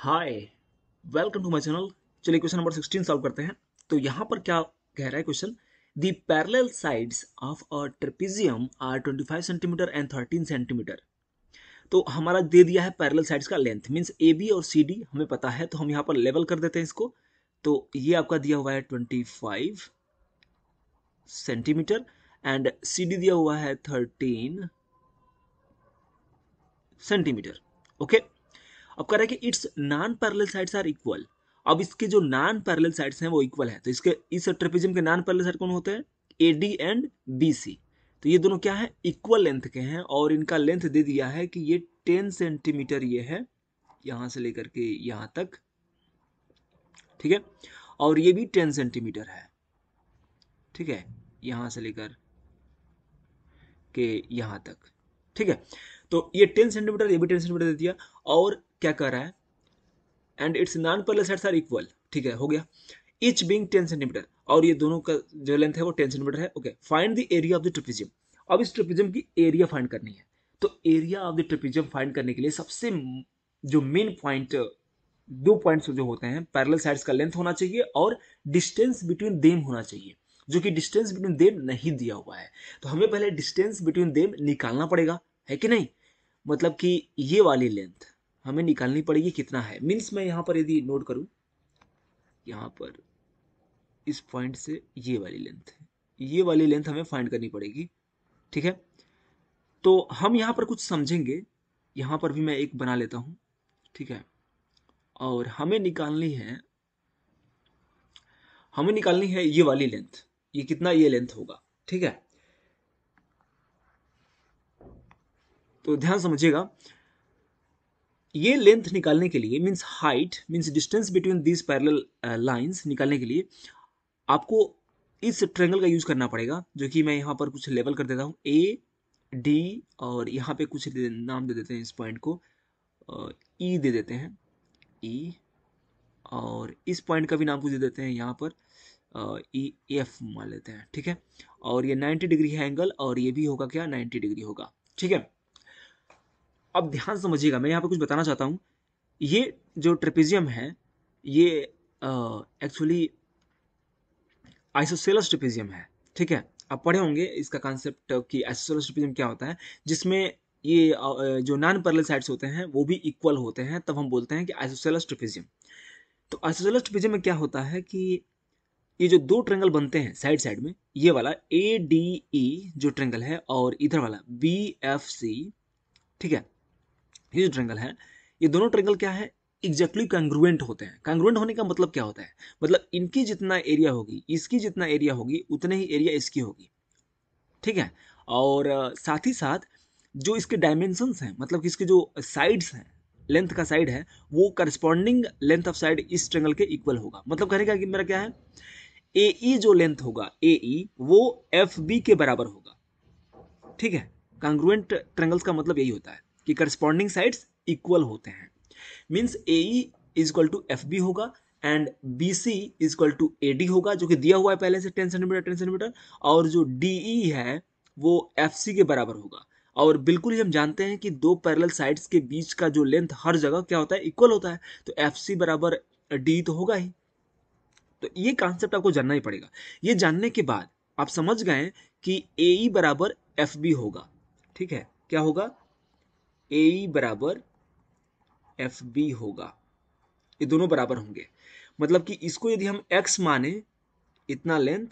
Hi, welcome to my channel. चलिए question number 16 solve करते हैं। तो यहाँ पर क्या कह रहा है question, the parallel sides of a trapezium are 25 centimetre and 13 centimetre. तो हमारा दे दिया है पैरेलल साइड्स का लेंथ, मीन्स ए बी और सी डी हमें पता है, तो हम यहाँ पर लेवल कर देते हैं इसको। तो ये आपका दिया हुआ है 25 सेंटीमीटर एंड सी डी दिया हुआ है 13 सेंटीमीटर। ओके, अब कह रहा है कि it's non parallel sides are equal. अब इसके जो नॉन पैरेलल साइड्स हैं वो इक्वल है, तो इसके इस ट्रेपेजियम के नॉन पैरेलल साइड कौन होते हैं? A D and B C. तो ये दोनों क्या है? इक्वल लेंथ के हैं और इनका लेंथ दे दिया है कि ये 10 सेंटीमीटर ये है, यहां से लेकर के यहां तक, ठीक है। और ये भी 10 सेंटीमीटर है, ठीक है, यहां से लेकर के यहां तक, ठीक है। तो ये 10 सेंटीमीटर, ये भी 10 सेंटीमीटर दे दिया। और क्या कर रहा है? And it's non parallel sides are equal, ठीक है, हो गया। ईच बीइंग 10 सेंटीमीटर, और ये दोनों का जो लेंथ है वो 10 सेंटीमीटर है। Okay, find the area of the trapezium. अब इस ट्रेपेजियम की एरिया फाइंड करनी है। तो area of the trapezium find करने के लिए सबसे जो मेन पॉइंट, दो पॉइंट्स जो होते हैं, पैरेलल साइड्स का लेंथ होना चाहिए और डिस्टेंस बिटवीन देम होना चाहिए, जो कि डिस्टेंस बिटवीन देम नहीं दिया हुआ है। तो हमें पहले डिस्टेंस बिटवीन देम निकालना पड़ेगा, है कि नहीं? मतलब कि ये वाली लेंथ हमें निकालनी पड़ेगी, कितना है। मीन्स मैं यहां पर यदि नोट करूं, यहां पर इस पॉइंट से ये वाली लेंथ है, ये वाली लेंथ हमें फाइंड करनी पड़ेगी, ठीक है। तो हम यहां पर कुछ समझेंगे, यहां पर भी मैं एक बना लेता हूं, ठीक है। और हमें निकालनी है ये वाली लेंथ, ये कितना, ये लेंथ होगा, ठीक है। तो ध्यान समझिएगा, ये लेंथ निकालने के लिए, means height means distance between these parallel lines निकालने के लिए आपको इस ट्रेंगल का यूज करना पड़ेगा, जो कि मैं यहाँ पर कुछ लेवल कर देता हूँ, ए डी, और यहाँ पे कुछ नाम दे देते हैं इस पॉइंट को, ई दे देते हैं, ई, और इस पॉइंट का भी नाम कुछ दे देते हैं यहाँ पर, ई एफ मान लेते हैं, ठीक है। और ये 90 डिग्री है एंगल, और ये भी होगा क्या, 90 डिग्री होगा, ठीक है। अब ध्यान समझिएगा, मैं यहाँ पे कुछ बताना चाहता हूँ। ये जो ट्रेपेजियम है, ये एक्चुअली आइसोसेलेस ट्रेपेजियम है, ठीक है। आप पढ़े होंगे इसका कॉन्सेप्ट कि आइसोसेलेस ट्रेपेजियम क्या होता है, जिसमें ये जो नॉन पैरेलल साइड्स होते हैं वो भी इक्वल होते हैं, तब हम बोलते हैं कि आइसोसेलेस ट्रेपेजियम। तो आइसोसेलेस ट्रेपेजियम में क्या होता है कि ये जो दो ट्रेंगल बनते हैं साइड साइड में, ये वाला ए डी ई जो ट्रेंगल है और इधर वाला बी एफ सी, ठीक है, ये जो ट्रेंगल है, ये दोनों ट्रेंगल क्या है, एग्जैक्टली कंग्रुएंट होते हैं। कंग्रुएंट होने का मतलब क्या होता है? मतलब इनकी जितना एरिया होगी, इसकी जितना एरिया होगी, उतने ही एरिया इसकी होगी, ठीक है। और साथ ही साथ जो इसके डायमेंशंस हैं, मतलब कि इसके जो साइड्स हैं, लेंथ का साइड है, वो करस्पॉन्डिंग लेंथ ऑफ साइड इस ट्रेंगल के इक्वल होगा। मतलब कहने का कि मेरा क्या है, ए ई जो लेंथ होगा, ए ई वो एफ बी के बराबर होगा, ठीक है। कांग्रुएंट ट्रेंगल्स का मतलब यही होता है कि करस्पॉन्डिंग साइड्स इक्वल होते हैं। Means A E is equal to F B होगा and B C is equal to A D होगा, जो कि दिया हुआ है पहले से 10 सेंटीमीटर 10 सेंटीमीटर। और जो डी ई है वो एफ सी के बराबर होगा। और बिल्कुल ही हम जानते हैं कि दो पैरेलल साइड्स के बीच का जो लेंथ हर जगह क्या होता है, इक्वल होता है। तो एफ सी बराबर डी तो होगा ही। तो ये कॉन्सेप्ट आपको जानना ही पड़ेगा। ये जानने के बाद आप समझ गए कि ए ई बराबर एफ बी होगा, ठीक है। क्या होगा? ए ई बराबर एफ बी होगा, ये दोनों बराबर होंगे। मतलब कि इसको यदि हम x माने, इतना लेंथ,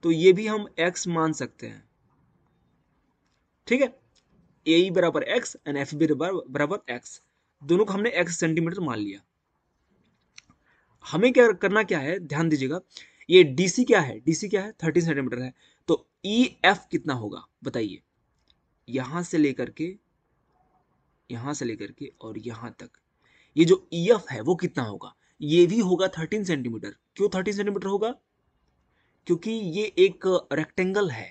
तो ये भी हम x मान सकते हैं, ठीक है। ए ई बराबर x एंड एफ बी बराबर x, दोनों को हमने x सेंटीमीटर मान लिया। हमें क्या करना, क्या है, ध्यान दीजिएगा। ये डीसी क्या है, डीसी क्या है, 13 सेंटीमीटर है। तो ई एफ कितना होगा बताइए? यहां से लेकर के, यहां से लेकर के और यहां तक, ये जो ई एफ है वो कितना होगा? ये भी होगा 13 सेंटीमीटर। क्यों 13 सेंटीमीटर होगा? क्योंकि ये एक रेक्टेंगल है,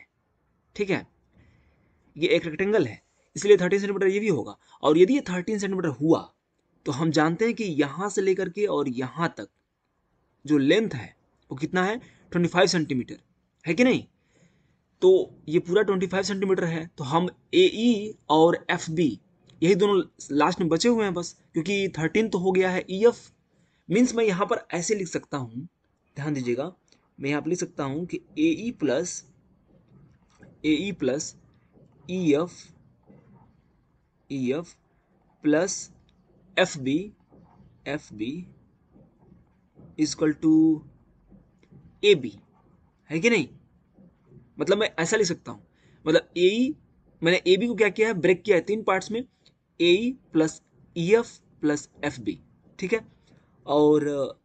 ठीक है, ये एक रेक्टेंगल है, इसलिए 13 सेंटीमीटर ये भी होगा। और यदि ये 13 सेंटीमीटर हुआ, तो हम जानते हैं कि यहां से लेकर के और यहां तक जो लेंथ है वो कितना है, 25 सेंटीमीटर, है कि नहीं? तो ये पूरा 25 सेंटीमीटर है। तो हम ए ई और एफ बी यही दोनों लास्ट में बचे हुए हैं बस, क्योंकि 13 तो हो गया है ई एफ। मीन्स मैं यहाँ पर ऐसे लिख सकता हूँ, ध्यान दीजिएगा, मैं यहाँ पर लिख सकता हूँ कि A E plus E F plus F B equal to A B, है कि नहीं। मतलब मैं ऐसा लिख सकता हूँ, मतलब ए ई, मैंने ए बी को क्या किया है, ब्रेक किया है 3 पार्ट्स में, A E plus E F plus F B, ठीक है। और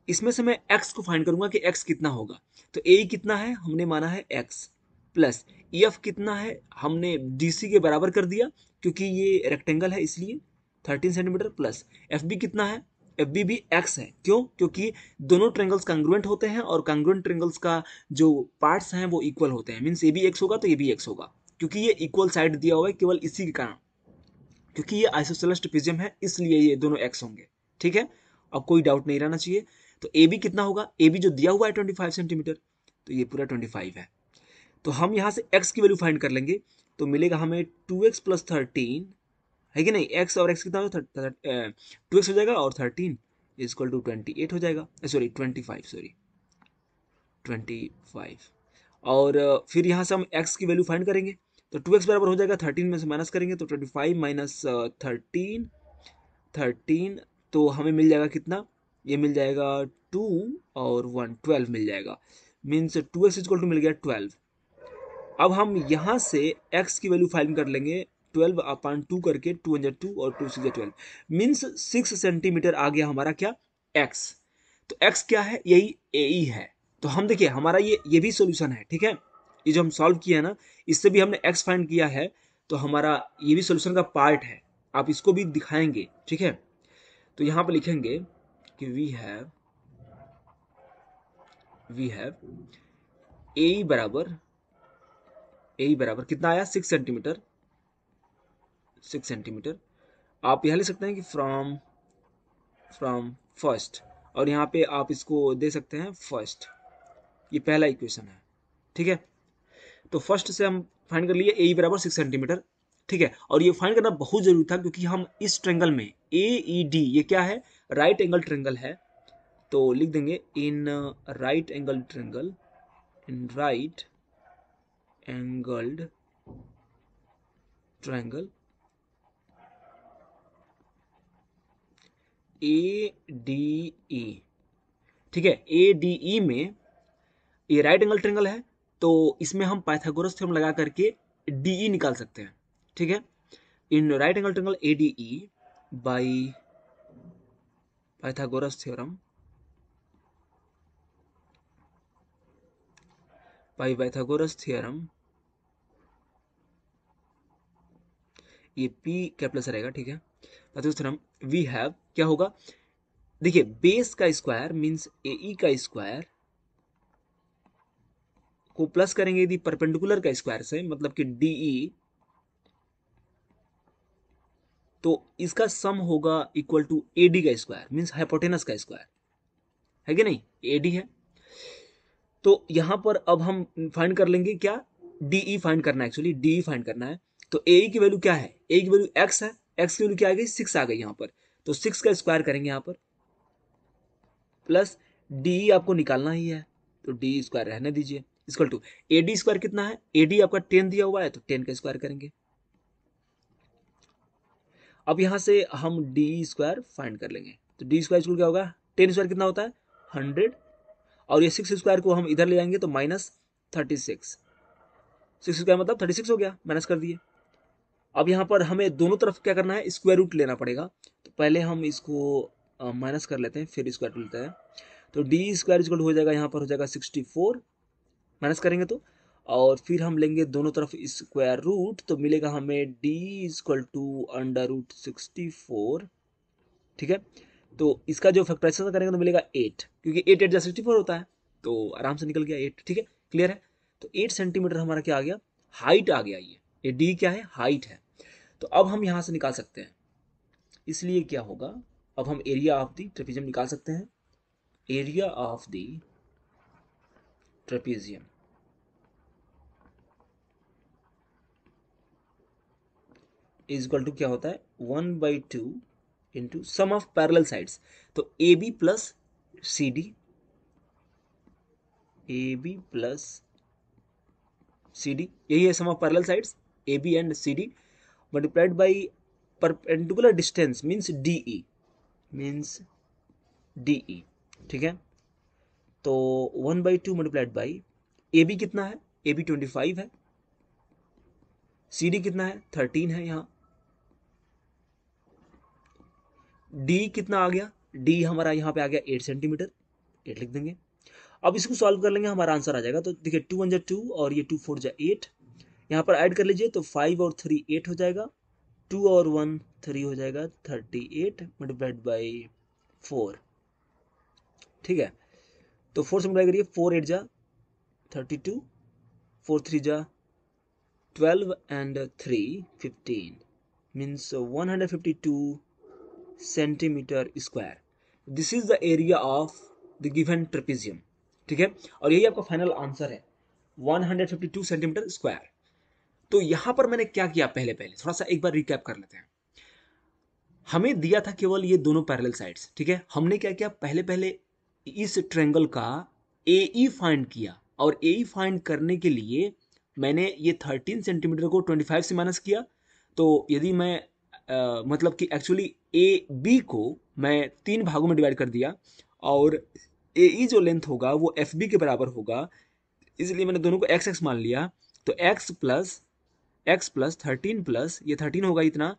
इसमें से मैं x को फाइंड करूंगा कि x कितना होगा। तो a कितना है, हमने माना है x, प्लस ef कितना है, हमने dc के बराबर कर दिया क्योंकि ये रेक्टेंगल है इसलिए 13 सेंटीमीटर, प्लस fb कितना है, fb भी x है। क्यों, क्योंकि दोनों ट्रेंगल्स कांग्रुएंट होते हैं और कांग्रुएंट ट्रेंगल्स का जो पार्ट्स हैं वो इक्वल होते हैं। मीन्स ये भी x होगा तो ये भी x होगा, क्योंकि ये इक्वल साइड दिया हुआ है केवल इसी के कारण, क्योंकि ये आइसोसेलेस ट्रेपेजियम है इसलिए ये दोनों x होंगे, ठीक है। अब कोई डाउट नहीं रहना चाहिए। तो ए बी कितना होगा, ए बी जो दिया हुआ है 25 सेंटीमीटर, तो ये पूरा 25 है। तो हम यहाँ से x की वैल्यू फाइंड कर लेंगे, तो मिलेगा हमें 2x प्लस 13, है कि नहीं। x और x कितना हो, 2x हो जाएगा और 13 इक्वल टू 28 हो जाएगा, सॉरी 25, सॉरी 25। और फिर यहाँ से हम x की वैल्यू फाइंड करेंगे, तो 2x बराबर हो जाएगा 13 में से माइनस करेंगे तो 25 माइनस 13, तो हमें मिल जाएगा कितना, ये मिल जाएगा 2 और 1 12 मिल जाएगा। मीन्स 2x इक्वल टू मिल गया 12। अब हम यहाँ से x की वैल्यू फाइंड कर लेंगे 12 अपॉन 2 करके, 2 1 2 और 2 6 12, मीन्स 6 सेंटीमीटर आ गया हमारा क्या, x। तो x क्या है, यही ए ई है। तो हम देखिए हमारा ये भी सॉल्यूशन है, ठीक है। ये जो हम सॉल्व किया है ना, इससे भी हमने x फाइंड किया है, तो हमारा ये भी सॉल्यूशन का पार्ट है। आप इसको भी दिखाएंगे, ठीक है। तो यहाँ पे लिखेंगे कि वी हैव ए बराबर कितना आया, 6 सेंटीमीटर, 6 सेंटीमीटर। आप यह लिख सकते हैं कि फ्रॉम फर्स्ट, और यहाँ पे आप इसको दे सकते हैं फर्स्ट, ये पहला इक्वेशन है, ठीक है। तो फर्स्ट से हम फाइंड कर लिए ए बराबर 6 सेंटीमीटर, ठीक है। और ये फाइंड करना बहुत जरूरी था क्योंकि हम इस ट्रेंगल में ए ई डी, ये क्या है, राइट एंगल ट्रेंगल है। तो लिख देंगे in right angle triangle, in right angled triangle A D E, ठीक है। ए डी ई में ये राइट एंगल ट्रायंगल है, तो इसमें हम पाइथागोरस थ्योरम लगा करके डी ई निकाल सकते हैं, ठीक है। In right angle triangle A D E by Pythagoras theorem, ये P कैपिटल से रहेगा, ठीक है। पाइथागोरस थ्योरम वी हैव क्या होगा, देखिए बेस का स्क्वायर मींस ए ई का स्क्वायर को प्लस करेंगे यदि परपेंडिकुलर का स्क्वायर से, मतलब कि डी ई, तो इसका सम होगा इक्वल टू ए डी का स्क्वायर मींस हाइपोटेनस का स्क्वायर, है कि नहीं, ए डी है। तो यहां पर अब हम फाइंड कर लेंगे क्या, डीई फाइंड करना है, एक्चुअली डीई फाइंड करना है। तो ए की वैल्यू क्या है, ए की वैल्यू एक्स है, एक्स की वैल्यू क्या आ गई, 6 आ गई यहाँ पर। तो 6 का स्क्वायर करेंगे यहाँ पर, प्लस डीई आपको निकालना ही है, तो डी स्क्वायर रहने दीजिए, equal to A D square कितना है, ए डी आपका 10 दिया हुआ है तो 10 का स्क्वायर करेंगे। अब यहां से हम डी स्क्वायर फाइंड कर लेंगे, तो डी स्क्वायर क्या होगा, 10 स्क्वायर कितना होता है 100, और ये 6 स्क्वायर को हम इधर ले आएंगे तो माइनस 36, 6 स्क्वायर मतलब 36 हो गया, माइनस कर दिए। अब यहाँ पर हमें दोनों तरफ क्या करना है, स्क्वायर रूट लेना पड़ेगा। तो पहले हम इसको माइनस कर लेते हैं फिर स्क्वायर रूट लेते हैं। तो डी स्क्वायर इक्वल हो जाएगा, यहाँ पर हो जाएगा 64, माइनस करेंगे तो, और फिर हम लेंगे दोनों तरफ स्क्वायर रूट, तो मिलेगा हमें D equal to under root 64, ठीक है। तो इसका जो फैक्टराइजेशन करेंगे तो मिलेगा 8, क्योंकि 8 8 जा 64 होता है, तो आराम से निकल गया 8, ठीक है, क्लियर है। तो 8 सेंटीमीटर हमारा क्या आ गया, हाइट आ गया, ये डी क्या है, हाइट है। तो अब हम यहां से निकाल सकते हैं, इसलिए क्या होगा, अब हम एरिया ऑफ द ट्रेपेजियम निकाल सकते हैं। Area of the is equal to क्या होता है 1/2 into sum of parallel sides. तो A B plus C D, A B plus C D, यही है sum of parallel sides A B and C D, multiplied by perpendicular distance means D E, means D E. ठीक है, तो 1/2 multiplied by A B कितना है, A B 25 है, C D कितना है 13 है, यहाँ डी कितना आ गया, डी हमारा यहाँ पे आ गया 8 सेंटीमीटर, 8 लिख देंगे। अब इसको सॉल्व कर लेंगे, हमारा आंसर आ जाएगा। तो देखिए 2 1 2 और ये 2 4 8, यहाँ पर ऐड कर लीजिए तो 5 और 3 8 हो जाएगा, 2 और 1 3 हो जाएगा, 38 मल्टीप्लाइड बाई 4। ठीक है, तो 4 से मल्टीप्लाई करिए, 4 8 जा 32, 4 3 जा 12 and 3 15, means 152 centimetre square. This is the area of the given trapezium. ठीक है, और यही आपका फाइनल आंसर है 152 सेंटीमीटर स्क्वायर। तो यहां पर मैंने क्या किया, पहले थोड़ा सा एक बार रिकैप कर लेते हैं। हमें दिया था केवल ये दोनों पैरेलल साइड्स। ठीक है, हमने क्या किया, पहले इस ट्रायंगल का ए फाइंड किया, और ए फाइंड करने के लिए मैंने ये 13 सेंटीमीटर को 25 से माइनस किया। तो यदि मैं मतलब कि एक्चुअली ए बी को मैं 3 भागों में डिवाइड कर दिया, और ए ई जो लेंथ होगा वो एफ बी के बराबर होगा, इसलिए मैंने दोनों को एक्स एक्स मान लिया। तो एक्स प्लस 13 प्लस ये 13 होगा इतना,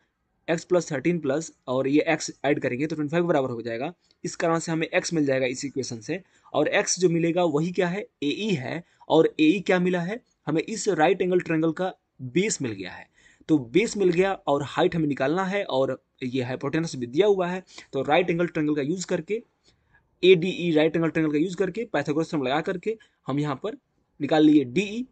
x प्लस 13 प्लस और ये x ऐड करेंगे तो 25 बराबर हो जाएगा। इस कारण से हमें x मिल जाएगा इस इक्वेशन से, और x जो मिलेगा वही क्या है, AE है। और AE क्या मिला है हमें, इस राइट एंगल ट्रायंगल का बेस मिल गया है। तो बेस मिल गया और हाइट हमें निकालना है, और ये हाइपोटेनस भी दिया हुआ है। तो राइट एंगल ट्रायंगल का यूज करके, ADE राइट एंगल ट्रायंगल का यूज करके, पाइथागोरस थ्योरम लगा करके हम यहाँ पर निकाल लिए DE।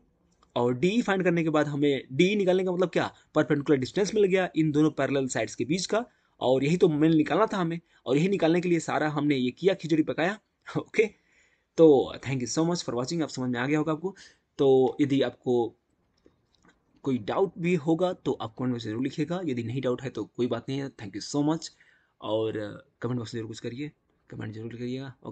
और डी फाइंड करने के बाद हमें डी निकालने का मतलब क्या, परपेंडिकुलर डिस्टेंस मिल गया इन दोनों पैरेलल साइड्स के बीच का, और यही तो मेन निकालना था हमें, और यही निकालने के लिए सारा हमने ये किया, खिचड़ी पकाया। ओके, तो thank you so much for watching. आप समझ में आ गया होगा आपको। तो यदि आपको कोई डाउट भी होगा तो आप कमेंट में जरूर लिखिएगा, यदि नहीं डाउट है तो कोई बात नहीं है। थैंक यू सो मच, और कमेंट बॉक्स में जरूर कुछ करिए, कमेंट जरूर करिएगा। ओके।